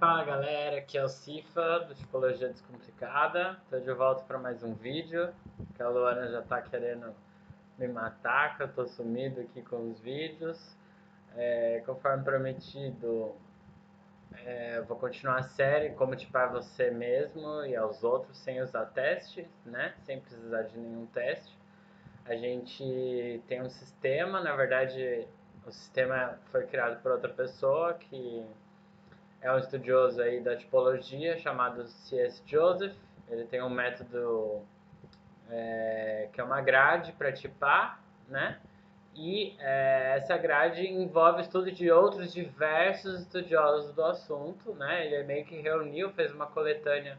Fala galera, aqui é o Cifa do Tipologia Descomplicada. Tô de volta para mais um vídeo, que a Luana já tá querendo me matar, que eu tô sumido aqui com os vídeos. Conforme prometido, vou continuar a série Como Tipar Você Mesmo e aos Outros sem usar teste, né? Sem precisar de nenhum teste. A gente tem um sistema, na verdade o sistema foi criado por outra pessoa que é um estudioso aí da tipologia chamado C.S. Joseph. Ele tem um método que é uma grade para tipar, né? E essa grade envolve estudo de outros diversos estudiosos do assunto, né? Ele meio que reuniu, fez uma coletânea,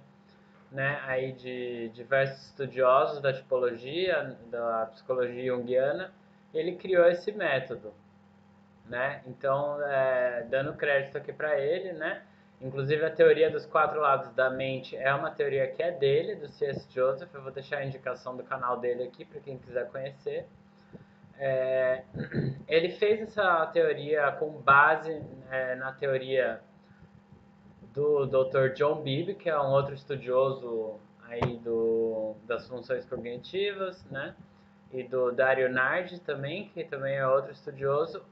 né, aí de diversos estudiosos da tipologia, da psicologia junguiana. Ele criou esse método, né? Então, dando crédito aqui para ele, né? Inclusive a teoria dos 4 lados da mente é uma teoria que é dele, do C.S. Joseph. Eu vou deixar a indicação do canal dele aqui para quem quiser conhecer. Ele fez essa teoria com base na teoria do Dr. John Bowlby, que é um outro estudioso aí das funções cognitivas, né? E do Dario Nardi também, que também é outro estudioso,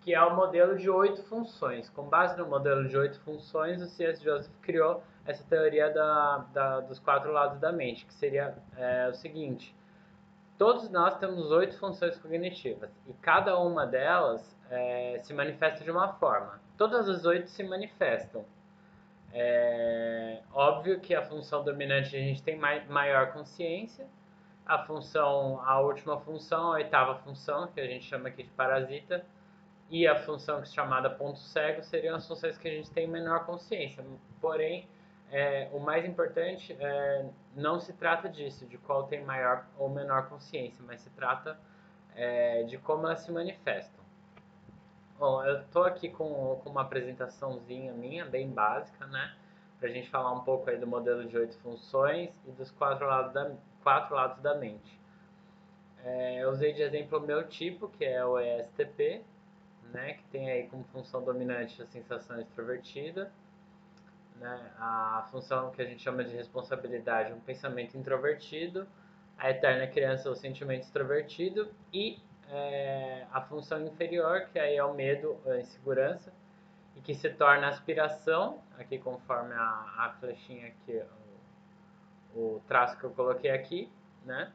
que é o modelo de 8 funções. Com base no modelo de 8 funções, o C.S. Joseph criou essa teoria dos 4 lados da mente, que seria o seguinte: todos nós temos 8 funções cognitivas e cada uma delas se manifesta de uma forma. Todas as 8 se manifestam. Óbvio que a função dominante a gente tem maior consciência, a última função, a oitava função, que a gente chama aqui de parasita, e a função chamada ponto cego seriam as funções que a gente tem menor consciência. Porém, o mais importante não se trata disso, de qual tem maior ou menor consciência, mas se trata de como elas se manifestam. Bom, eu estou aqui com uma apresentaçãozinha minha, bem básica, né? Para a gente falar um pouco aí do modelo de 8 funções e dos 4 lados da mente. Eu usei de exemplo o meu tipo, que é o ESTP, né, que tem aí como função dominante a sensação extrovertida, né, a função que a gente chama de responsabilidade, um pensamento introvertido, a eterna criança, o sentimento extrovertido, e a função inferior, que aí é o medo, a insegurança, e que se torna aspiração, aqui conforme a flechinha aqui, o traço que eu coloquei aqui, né,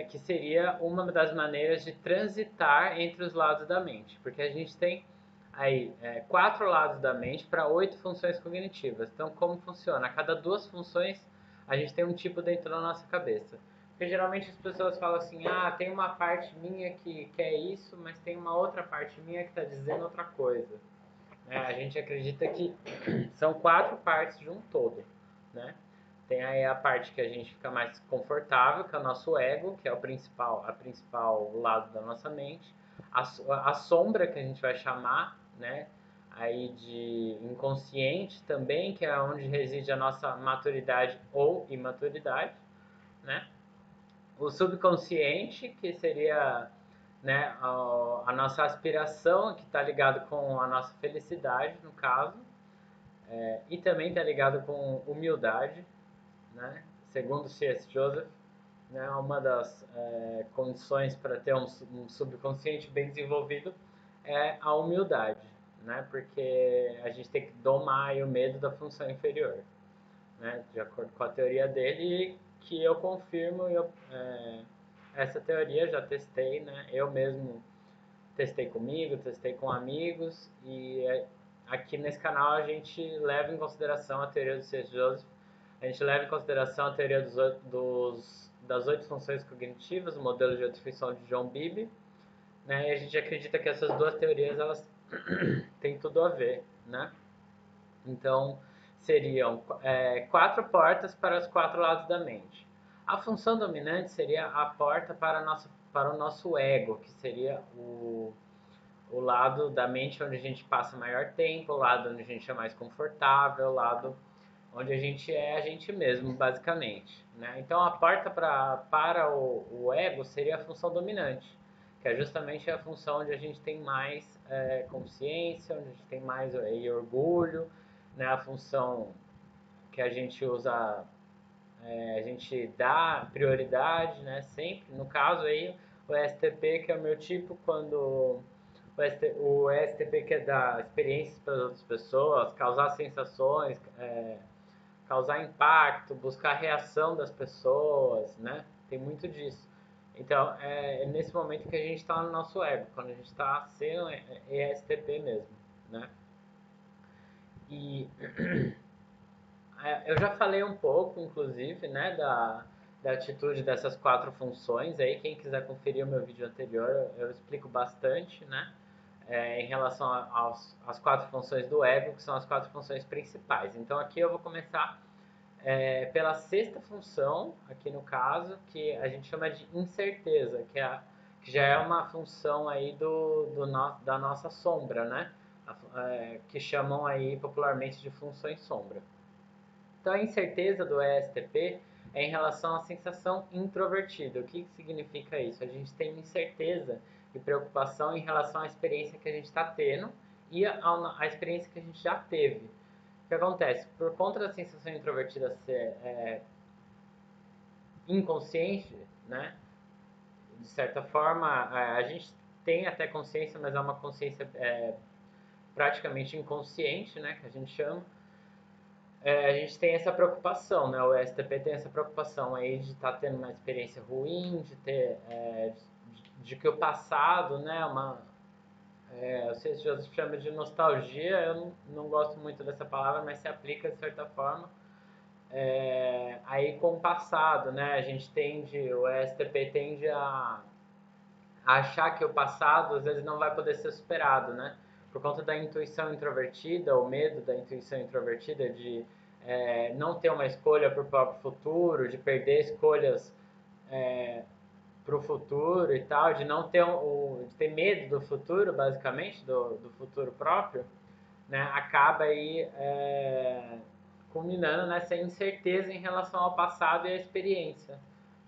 que seria uma das maneiras de transitar entre os lados da mente, porque a gente tem aí 4 lados da mente para 8 funções cognitivas. Então, como funciona? A cada 2 funções a gente tem um tipo dentro da nossa cabeça. Porque geralmente as pessoas falam assim: ah, tem uma parte minha que quer isso, mas tem uma outra parte minha que está dizendo outra coisa. A gente acredita que são 4 partes de um todo, né? Tem aí a parte que a gente fica mais confortável, que é o nosso ego, que é a principal lado da nossa mente. A sombra, que a gente vai chamar, né, aí de inconsciente também, que é onde reside a nossa maturidade ou imaturidade, né? O subconsciente, que seria, né, a nossa aspiração, que está ligado com a nossa felicidade, no caso, e também está ligado com humildade, né? Segundo C.S. Joseph, né, uma das condições para ter um subconsciente bem desenvolvido é a humildade, né? Porque a gente tem que domar o medo da função inferior, né? De acordo com a teoria dele, que eu confirmo, essa teoria já testei, né? Eu mesmo testei comigo, testei com amigos e aqui nesse canal a gente leva em consideração a teoria do C.S. Joseph. A gente leva em consideração a teoria das 8 funções cognitivas, o modelo de atribuição de John Bowlby, né? E a gente acredita que essas duas teorias elas têm tudo a ver, né? Então seriam 4 portas para os 4 lados da mente. A função dominante seria a porta para o nosso ego, que seria o lado da mente onde a gente passa maior tempo, o lado onde a gente é mais confortável, o lado onde a gente é a gente mesmo, basicamente, né? Então a porta para o ego seria a função dominante, que é justamente a função onde a gente tem mais consciência, onde a gente tem mais orgulho, né, a função que a gente usa, a gente dá prioridade, né, sempre. No caso aí, o STP, que é o meu tipo, quando o STP quer dar experiências para as outras pessoas, causar sensações, causar impacto, buscar a reação das pessoas, né? Tem muito disso. Então, é nesse momento que a gente está no nosso ego, quando a gente está sendo ESTP mesmo, né? E eu já falei um pouco, inclusive, né, da atitude dessas 4 funções aí. Quem quiser conferir o meu vídeo anterior, eu explico bastante, né? Em relação às 4 funções do ego, que são as 4 funções principais. Então aqui eu vou começar pela sexta função, aqui no caso, que a gente chama de incerteza, que já é uma função aí da nossa sombra, né? Que chamam aí popularmente de funções sombra. Então a incerteza do ESTP é em relação à sensação introvertida. O que significa isso? A gente tem incerteza e preocupação em relação à experiência que a gente está tendo e à experiência que a gente já teve. O que acontece? Por conta da sensação introvertida ser inconsciente, né? De certa forma, a gente tem até consciência, mas é uma consciência praticamente inconsciente, né? Que a gente chama. A gente tem essa preocupação, né? O STP tem essa preocupação aí de estar tendo uma experiência ruim, de ter, de que o passado, né? O C.S. Joseph chama de nostalgia. Eu não gosto muito dessa palavra, mas se aplica de certa forma. Aí com o passado, né? O STP tende a achar que o passado às vezes não vai poder ser superado, né? Por conta da intuição introvertida, o medo da intuição introvertida de não ter uma escolha para o próprio futuro, de perder escolhas para o futuro e tal, de não ter de ter medo do futuro, basicamente, do futuro próprio, né? Acaba aí culminando nessa incerteza em relação ao passado e à experiência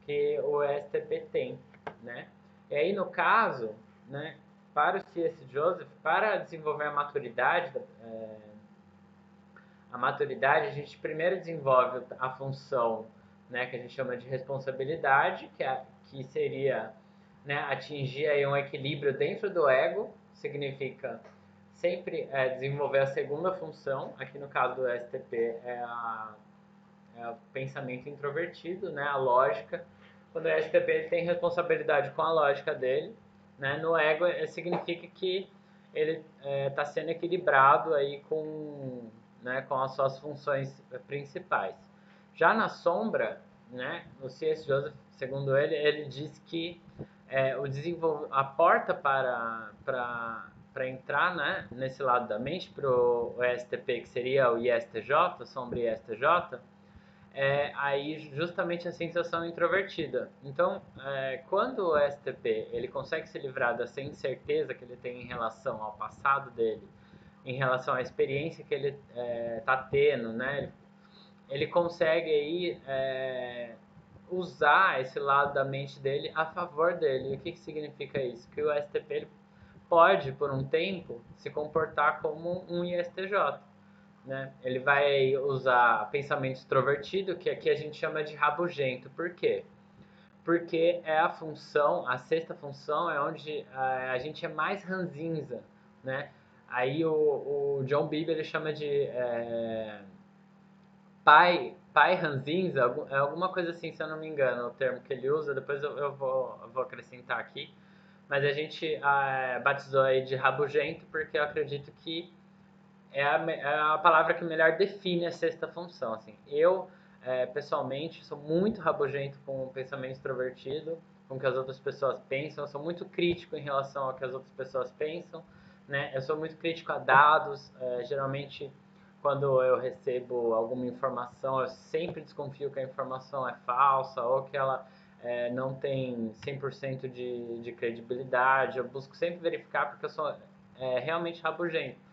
que o STP tem, né? E aí, no caso, né, para o C.S. Joseph, para desenvolver a maturidade, a gente primeiro desenvolve a função, né, que a gente chama de responsabilidade, que seria, né, atingir aí um equilíbrio dentro do ego, significa sempre desenvolver a segunda função. Aqui no caso do STP é o pensamento introvertido, né, a lógica. Quando o STP ele tem responsabilidade com a lógica dele, né, no ego significa que ele está sendo equilibrado aí né, com as suas funções principais. Já na sombra, né, o C.S. Joseph, segundo ele diz que a porta para entrar, né, nesse lado da mente, para o STP, que seria o ISTJ, sombra ISTJ, aí justamente a sensação introvertida. Então, quando o STP ele consegue se livrar dessa incerteza que ele tem em relação ao passado dele, em relação à experiência que ele está tendo, né? Ele consegue aí usar esse lado da mente dele a favor dele. E o que significa isso? Que o STP ele pode, por um tempo, se comportar como um ISTJ. Né? Ele vai usar pensamento extrovertido, que aqui a gente chama de rabugento. Por quê? Porque é a sexta função é onde a gente é mais ranzinza, né? Aí o John Bieber ele chama de pai ranzinza, alguma coisa assim, se eu não me engano, o termo que ele usa, depois eu vou acrescentar aqui. Mas a gente batizou aí de rabugento porque eu acredito que é a palavra que melhor define a sexta função. Assim. Eu, pessoalmente, sou muito rabugento com o pensamento extrovertido, com o que as outras pessoas pensam. Eu sou muito crítico em relação ao que as outras pessoas pensam. Né? Eu sou muito crítico a dados. Geralmente, quando eu recebo alguma informação, eu sempre desconfio que a informação é falsa ou que ela não tem 100% de credibilidade. Eu busco sempre verificar porque eu sou realmente rabugento.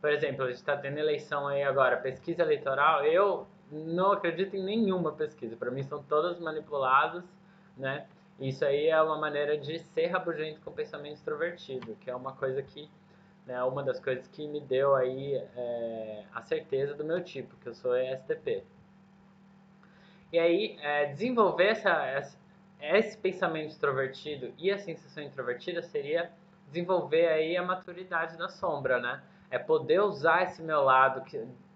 Por exemplo, a gente está tendo eleição aí agora, pesquisa eleitoral, eu não acredito em nenhuma pesquisa. Para mim são todas manipuladas, né? Isso aí é uma maneira de ser rabugento com pensamento extrovertido, que é uma coisa que né, uma das coisas que me deu aí a certeza do meu tipo, que eu sou ESTP. E aí, desenvolver esse pensamento extrovertido e a sensação introvertida seria desenvolver aí a maturidade da sombra, né? É poder usar esse meu lado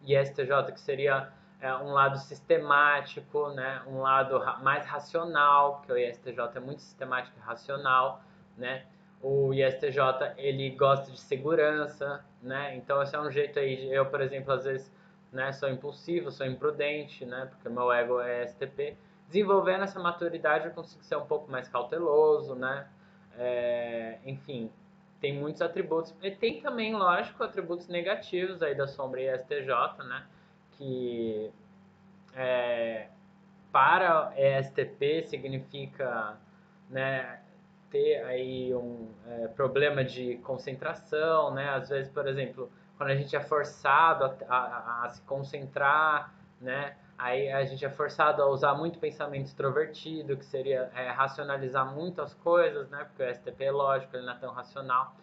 ISTJ, que seria um lado sistemático, né? Um lado mais racional, que o ISTJ é muito sistemático e racional, né? O ISTJ, ele gosta de segurança, né? Então, esse é um jeito aí, eu, por exemplo, às vezes, né, sou impulsivo, sou imprudente, né? Porque meu ego é STP. Desenvolvendo essa maturidade, eu consigo ser um pouco mais cauteloso, né? Enfim, tem muitos atributos. E tem também, lógico, atributos negativos aí da sombra ESTJ, né? Que para ESTP significa, né, ter aí um problema de concentração, né? Às vezes, por exemplo, quando a gente é forçado a se concentrar, né? Aí a gente é forçado a usar muito pensamento extrovertido, que seria racionalizar muito as coisas, né? Porque o STP é lógico, ele não é tão racional.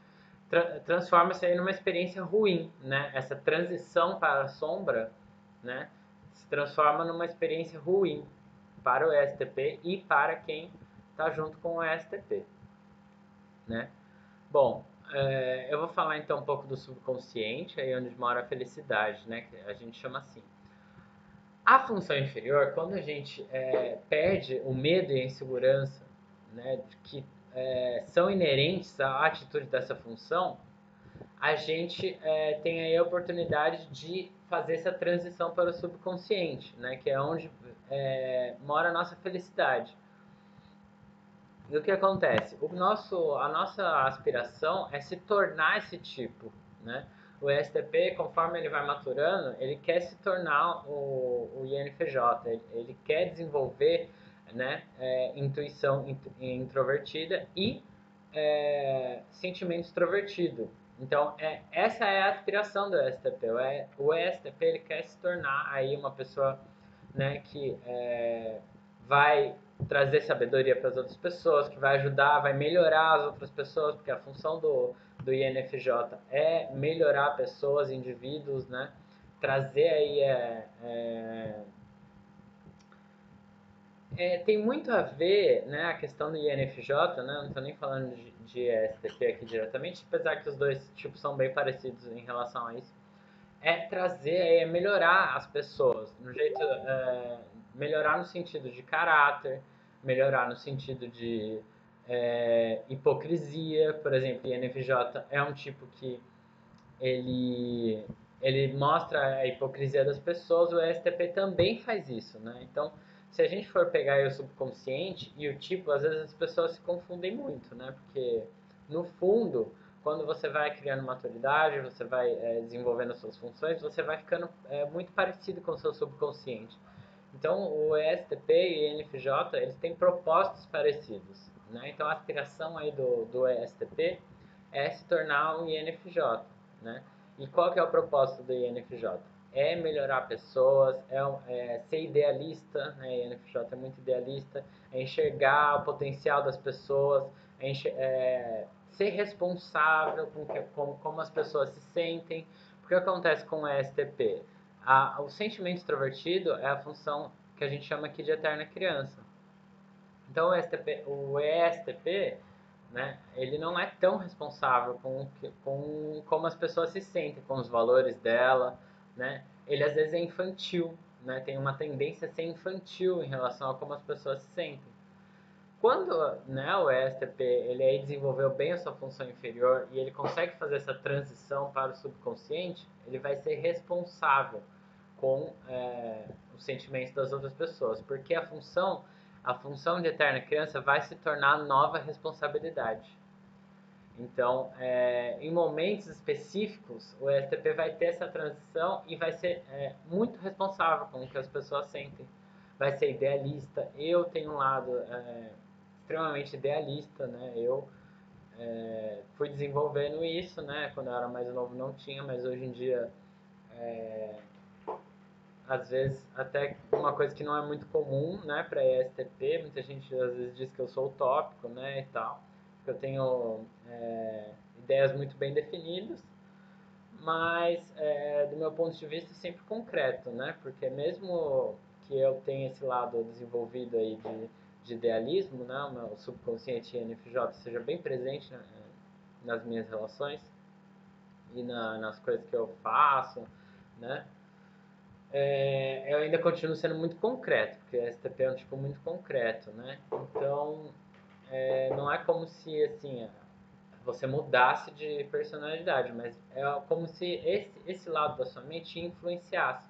Transforma-se aí numa experiência ruim, né? Essa transição para a sombra, né? Se transforma numa experiência ruim para o ESTP e para quem está junto com o ESTP, né? Bom, eu vou falar então um pouco do subconsciente, aí onde mora a felicidade, né? Que a gente chama assim. A função inferior, quando a gente perde o medo e a insegurança, né, que são inerentes à atitude dessa função, a gente tem aí a oportunidade de fazer essa transição para o subconsciente, né, que é onde mora a nossa felicidade. E o que acontece? A nossa aspiração é se tornar esse tipo, né? O ESTP, conforme ele vai maturando, ele quer se tornar o INFJ, ele quer desenvolver, né, intuição introvertida e sentimento extrovertido. Então, essa é a aspiração do ESTP. O ESTP ele quer se tornar aí uma pessoa, né, que vai trazer sabedoria para as outras pessoas, que vai ajudar, vai melhorar as outras pessoas, porque a função do INFJ é melhorar pessoas, indivíduos, né? Trazer aí tem muito a ver, né, a questão do INFJ, né? Não estou nem falando de ESTP aqui diretamente, apesar que os dois tipos são bem parecidos em relação a isso. Melhorar as pessoas, no jeito, melhorar no sentido de caráter, melhorar no sentido de hipocrisia. Por exemplo, o INFJ é um tipo que ele, ele mostra a hipocrisia das pessoas, o ESTP também faz isso, né? Então, se a gente for pegar aí o subconsciente e o tipo, às vezes as pessoas se confundem muito, né? Porque, no fundo, quando você vai criando maturidade, você vai desenvolvendo as suas funções, você vai ficando muito parecido com o seu subconsciente. Então, o ESTP e o INFJ, eles têm propósitos parecidos, né? Então, a aspiração aí do ESTP é se tornar um INFJ, né? E qual que é o propósito do INFJ? É melhorar pessoas, ser idealista, né? O INFJ é muito idealista, é enxergar o potencial das pessoas, ser responsável com como as pessoas se sentem. O que acontece com o ESTP? O sentimento extrovertido é a função que a gente chama aqui de eterna criança. Então o ESTP, né, ele não é tão responsável com como as pessoas se sentem, com os valores dela, né? Ele às vezes é infantil, né? Tem uma tendência a ser infantil em relação a como as pessoas se sentem. Quando, né, o ESTP ele aí desenvolveu bem a sua função inferior e ele consegue fazer essa transição para o subconsciente, ele vai ser responsável com os sentimentos das outras pessoas, porque a função de eterna criança vai se tornar nova responsabilidade. Então, em momentos específicos, o ESTP vai ter essa transição e vai ser muito responsável com o que as pessoas sentem. Vai ser idealista. Eu tenho um lado extremamente idealista, né? Eu fui desenvolvendo isso, né? Quando eu era mais novo não tinha, mas hoje em dia às vezes até uma coisa que não é muito comum, né, para ESTP, muita gente às vezes diz que eu sou utópico, né, e tal, que eu tenho ideias muito bem definidas, mas do meu ponto de vista sempre concreto, né? Porque mesmo que eu tenha esse lado desenvolvido aí de idealismo, né? O meu subconsciente NFJ seja bem presente, né, nas minhas relações e nas coisas que eu faço, né? Eu ainda continuo sendo muito concreto, porque STP é um tipo muito concreto, né? Então, não é como se, assim, você mudasse de personalidade, mas é como se esse lado da sua mente influenciasse.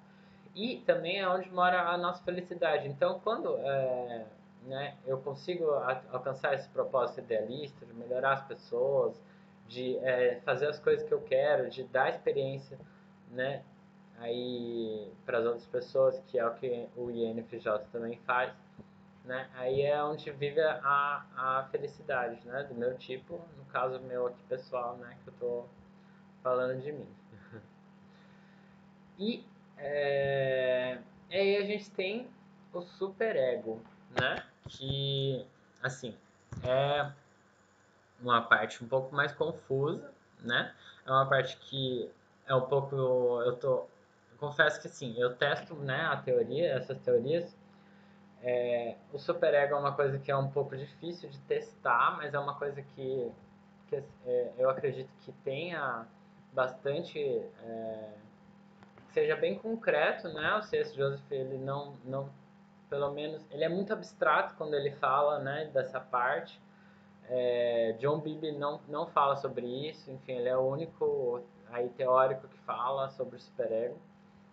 E também é onde mora a nossa felicidade. Então, quando né, eu consigo alcançar esse propósito idealista de melhorar as pessoas, de fazer as coisas que eu quero, de dar experiência, né, aí para as outras pessoas, que é o que o INFJ também faz, né? Aí é onde vive a felicidade, né? Do meu tipo, no caso meu aqui pessoal, né? Que eu tô falando de mim. E aí a gente tem o superego, né? Que, assim, é uma parte um pouco mais confusa, né? É uma parte que é um pouco, eu confesso que assim, eu testo, né, essas teorias. O superego é uma coisa que é um pouco difícil de testar, mas é uma coisa que eu acredito que tenha bastante, seja bem concreto, né? O C.S. Joseph, ele não, pelo menos, ele é muito abstrato quando ele fala, né, dessa parte. John Bibby não fala sobre isso, enfim, ele é o único aí teórico que fala sobre o superego,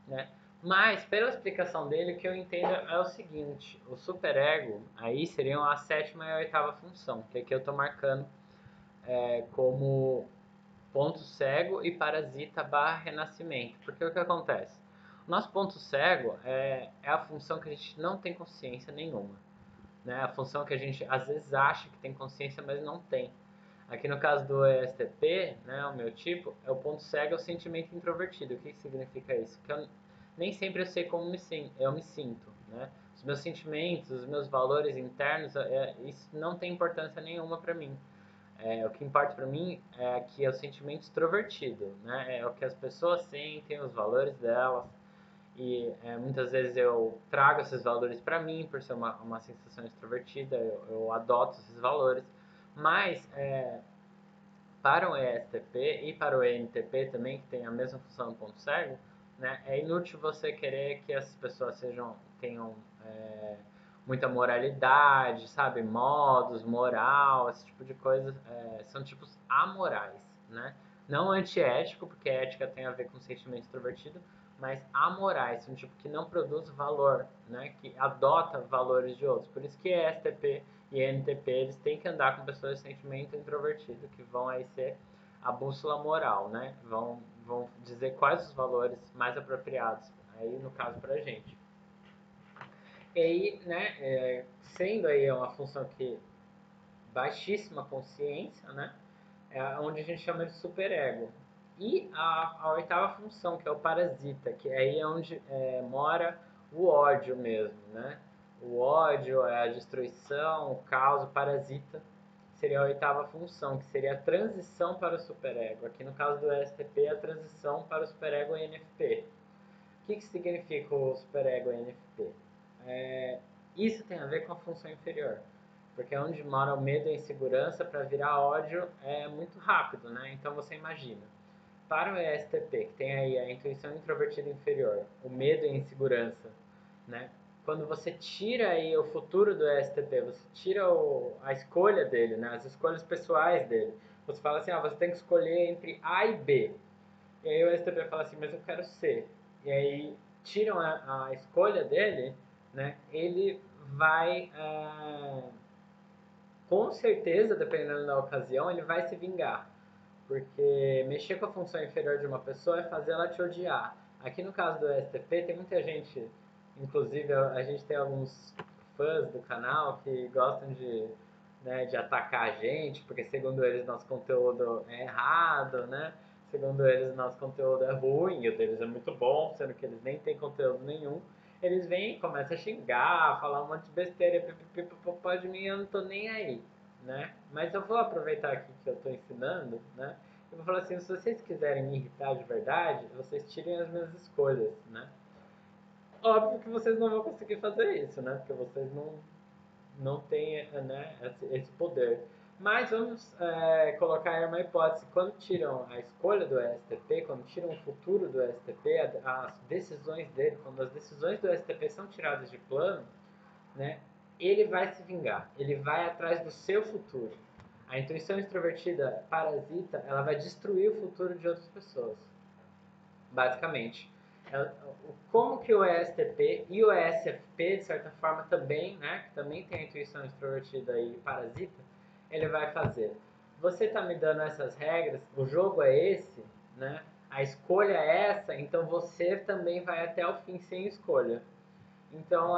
né? Mas, pela explicação dele, o que eu entendo é o seguinte: o superego aí seriam a sétima e a oitava função, que aqui eu estou marcando como ponto cego e parasita barra renascimento. Porque o que acontece? O nosso ponto cego é a função que a gente não tem consciência nenhuma, né? A função que a gente às vezes acha que tem consciência, mas não tem. Aqui no caso do ESTP, né, o meu tipo, é o ponto cego, é o sentimento introvertido. O que significa isso? Que eu nem sempre eu sei como eu me sinto, né? Os meus sentimentos, os meus valores internos, isso não tem importância nenhuma para mim. O que importa para mim é que é o sentimento extrovertido, né? É o que as pessoas sentem, os valores delas. E muitas vezes eu trago esses valores para mim, por ser uma sensação extrovertida, eu adoto esses valores. Mas para o ESTP e para o ENTP também, que tem a mesma função do ponto cego, né, é inútil você querer que essas pessoas tenham muita moralidade, sabe? Modos, moral, esse tipo de coisa. São tipos amorais, né? Não antiético, porque ética tem a ver com sentimento extrovertido, mas amorais, um tipo que não produz valor, né? Que adota valores de outros. Por isso que ESTP e NTP, eles têm que andar com pessoas de sentimento introvertido, que vão aí ser a bússola moral, né? Vão dizer quais os valores mais apropriados, aí no caso pra gente. E aí, né, sendo aí uma função que baixíssima consciência, né? É onde a gente chama de superego. E a oitava função, que é o parasita, que aí é onde mora o ódio mesmo, né? O ódio, a destruição, o caos, o parasita seria a oitava função, que seria a transição para o superego. Aqui no caso do STP, a transição para o superego NFP. O que significa o superego NFP? Isso tem a ver com a função inferior, porque é onde mora o medo e a insegurança para virar ódio é muito rápido, né? Então você imagina, para o ESTP, que tem aí a intuição introvertida inferior, o medo e a insegurança, né? Quando você tira aí o futuro do ESTP, você tira a escolha dele, né? As escolhas pessoais dele. Você fala assim, você tem que escolher entre A e B. E aí o STP fala assim, mas eu quero C. E aí tiram a escolha dele, né? Ele vai, com certeza, dependendo da ocasião, ele vai se vingar. Porque mexer com a função inferior de uma pessoa é fazer ela te odiar. Aqui no caso do STP, tem muita gente, inclusive a gente tem alguns fãs do canal que gostam de atacar a gente, porque segundo eles nosso conteúdo é errado, né? Segundo eles nosso conteúdo é ruim, e o deles é muito bom, sendo que eles nem têm conteúdo nenhum. Eles vêm e começam a xingar, falar um monte de besteira, pipipipopó de mim, eu não tô nem aí, né? Mas eu vou aproveitar aqui que eu tô ensinando, né? Eu vou falar assim, se vocês quiserem me irritar de verdade, vocês tirem as minhas escolhas, né? Óbvio que vocês não vão conseguir fazer isso, né? Porque vocês não têm, né, esse poder. Mas vamos colocar aí uma hipótese. Quando tiram a escolha do STP, quando tiram o futuro do STP, as decisões dele, quando as decisões do STP são tiradas de plano, né, ele vai se vingar. Ele vai atrás do seu futuro. A intuição extrovertida parasita, ela vai destruir o futuro de outras pessoas, basicamente. Como que o ESTP e o ESFP, de certa forma, também, né, que também tem a intuição extrovertida e parasita, ele vai fazer. Você está me dando essas regras, o jogo é esse, né? A escolha é essa, então você também vai até o fim sem escolha. Então,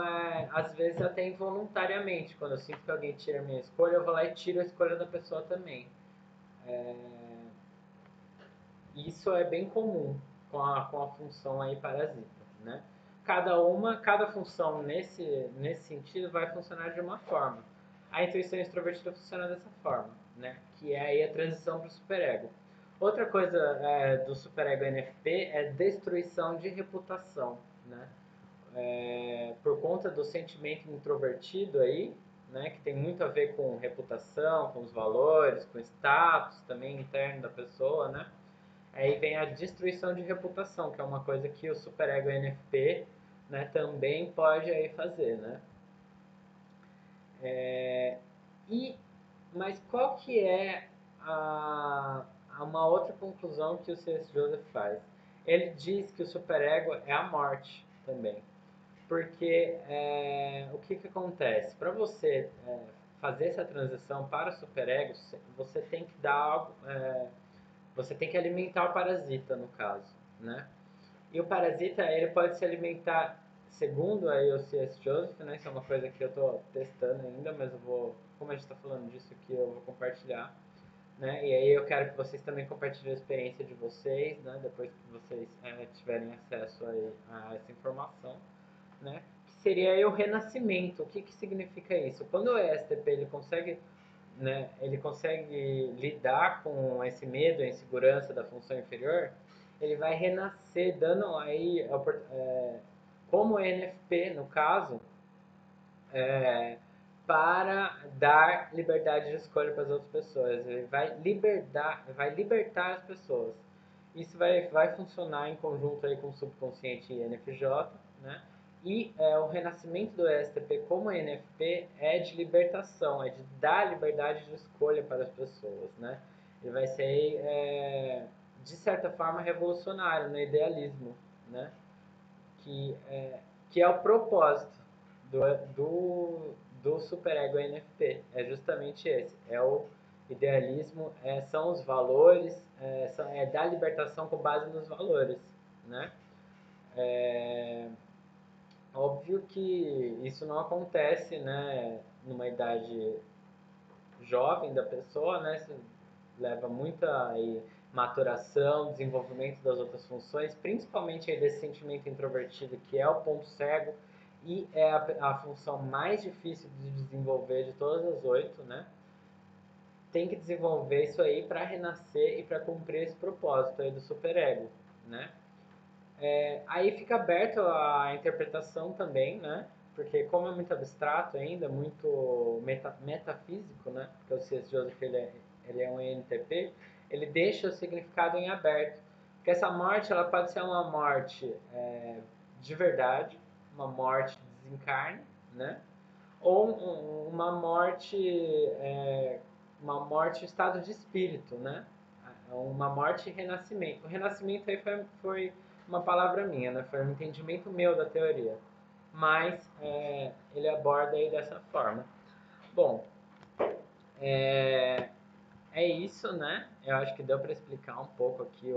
às vezes até involuntariamente, quando eu sinto que alguém tira a minha escolha, eu vou lá e tiro a escolha da pessoa também. É, Isso é bem comum com a função aí parasita, né? Cada função nesse sentido vai funcionar de uma forma. A intuição extrovertida funciona dessa forma, né? Que é aí a transição para o superego. Outra coisa do superego NFP é destruição de reputação, né? Por conta do sentimento introvertido aí, né? Que tem muito a ver com reputação, com os valores, com status também interno da pessoa, né? Aí vem a destruição de reputação, que é uma coisa que o superego NFP, né, também pode aí fazer, né? É, e, mas qual que é uma outra conclusão que o C.S. Joseph faz? Ele diz que o superego é a morte também. Porque o que acontece? Para você fazer essa transição para o superego, você tem que dar algo, você tem que alimentar o parasita, no caso, né? E o parasita, ele pode se alimentar, segundo aí o C.S. Joseph, né? Isso é uma coisa que eu estou testando ainda, mas eu vou, como a gente está falando disso aqui, eu vou compartilhar, né? E aí eu quero que vocês também compartilhem a experiência de vocês, né? Depois que vocês tiverem acesso aí a essa informação, né? Que seria aí o renascimento. O que que significa isso? Quando o ESTP ele consegue, né, ele consegue lidar com esse medo, a insegurança da função inferior, ele vai renascer, dando aí, como NFP, no caso, é, para dar liberdade de escolha para as outras pessoas. Ele vai libertar as pessoas. Isso vai funcionar em conjunto aí com o subconsciente e NFJ, né? E o renascimento do ESTP como NFP é de libertação, é de dar liberdade de escolha para as pessoas, né? Ele vai ser, de certa forma, revolucionário no idealismo, né? Que, é, que é o propósito do, do superego NFP. É justamente esse. É o idealismo, são os valores, é da libertação com base nos valores, né? É, óbvio que isso não acontece, né, numa idade jovem da pessoa, né? Isso leva muita aí, maturação, desenvolvimento das outras funções, principalmente aí desse sentimento introvertido que é o ponto cego e é a função mais difícil de desenvolver de todas as 8, né? Tem que desenvolver isso aí para renascer e para cumprir esse propósito aí do superego, né? Aí fica aberto a interpretação também, né? Porque como é muito abstrato ainda, muito metafísico, né? Porque o C.S. Joseph ele é um ENTP, ele deixa o significado em aberto. Porque essa morte ela pode ser uma morte de verdade, uma morte de desencarne, né? Ou uma morte em estado de espírito, né? Uma morte e renascimento. O renascimento aí foi uma palavra minha, né? Foi um entendimento meu da teoria. Mas ele aborda aí dessa forma. Bom, é, é isso, né? Eu acho que deu para explicar um pouco aqui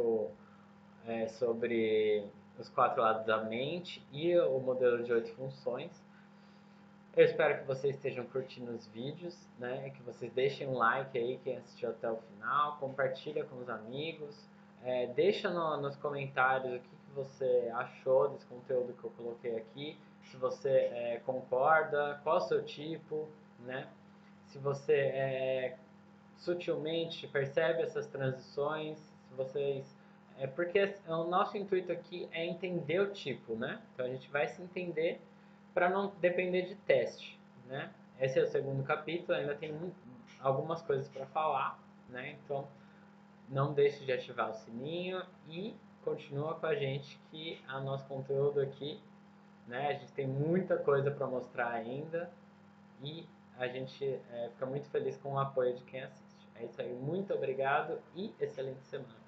sobre os 4 lados da mente e o modelo de 8 funções. Eu espero que vocês estejam curtindo os vídeos, né? Que vocês deixem um like aí, quem assistiu até o final, compartilha com os amigos, deixa nos comentários o que você achou desse conteúdo que eu coloquei aqui, se você concorda, qual o seu tipo, né? Se você sutilmente percebe essas transições, vocês... porque o nosso intuito aqui é entender o tipo, né? Então a gente vai se entender para não depender de teste, né? Esse é o segundo capítulo, ainda tem algumas coisas para falar, né? Então não deixe de ativar o sininho e continua com a gente que o nosso conteúdo aqui, né? A gente tem muita coisa para mostrar ainda e a gente fica muito feliz com o apoio de quem assiste. É isso aí, muito obrigado e excelente semana.